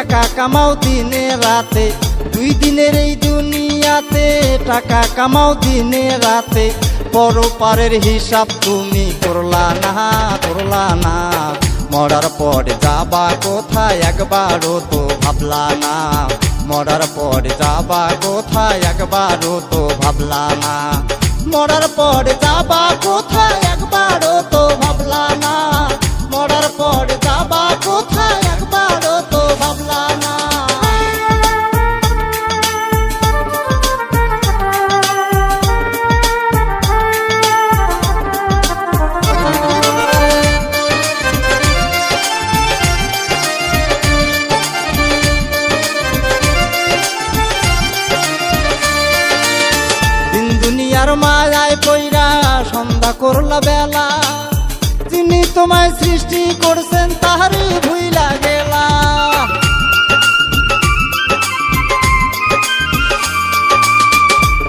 টাকা কামাও দিনে রাতে, 2 দিনের এই দুনিয়াতে টাকা কামাও দিনে রাতে। পরপারের হিসাব তুমি করলা না, মরার পর যাবা কোথায় একবারও তো ভাবলা না, মরার পর যাবা কোথায় একবারও তো ভাবলা না, মরার পর যাবা কোথায় একবারও তো ভাবলা না, মরার পর যাবা কোথায় একবারও তো ভাবলা না। দুনিয়ার মায়ায় পইরা সন্ধ্যা করলা বেলা, যিনি তোমায় সৃষ্টি করছেন তাহারই ভুইলা গেলা।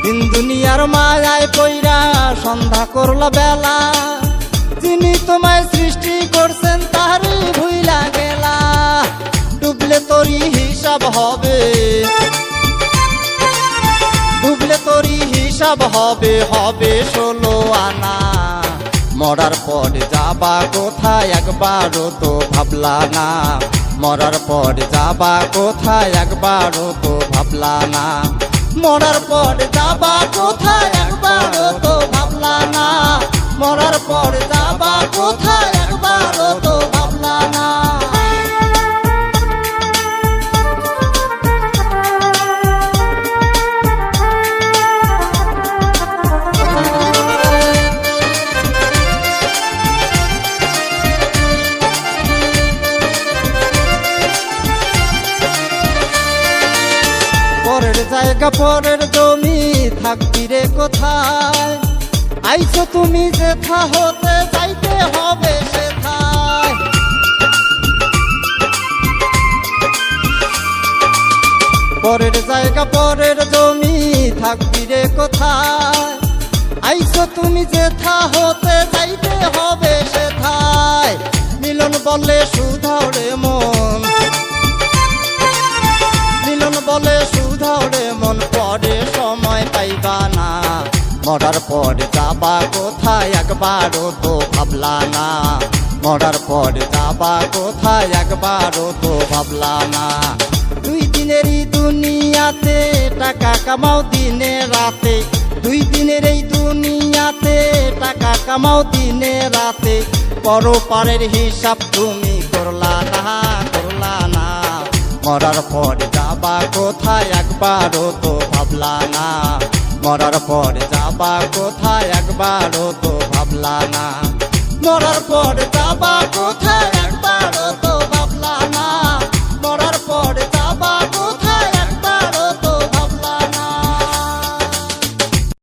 দিন দুনিয়ার মায়ায় পইরা সন্ধ্যা করলা বেলা, যিনি তোমায় সৃষ্টি করছেন তাহারই ভুইলা গেলা। ডুবলে তোরই হিসাব হবে, ডুবলে তোরই হিসাব হবে 16 আনা, মরার পর যাবা কোথায় একবারও তো ভাবলা না, মরার পর যাবা কোথায় একবারও তো ভাবলা না, মরার পর যাবা কোথায় একবারও তো ভাবলা না, মরার পর যাবা কোথায় একবারও তো ভাবলা না। পরের জায়গা পরের জমি থাকবি রে কোথায়, আইছো তুমি যেথা হতে যাইতে হবে সেথায়। পরের জায়গা পরের জমি থাকবি রে কোথায়, আইছো তুমি যেথা হতে যাইতে হবে সেথায়। মিলন বলে শুধাও রে মন, মিলন বলে শুধাও রে মন, পরে সময় পাইবা না, মরার পর যাবা কোথায় একবারও তো ভাবলা না, মরার পর যাবা কোথায় একবারও তো ভাবলা না। 2 দিনেরই দুনিয়াতে টাকা কামাও দিনে রাতে, 2 দিনের এই দুনিয়াতে টাকা কামাও দিনে রাতে। পরপারের হিসাব তুমি করলা না, মরার পর যাবা কোথায় একবারও তো ভাবলা না, মরার পর যাবা কোথায় একবারও তো ভাবলা না, মরার পর যাবা কোথায়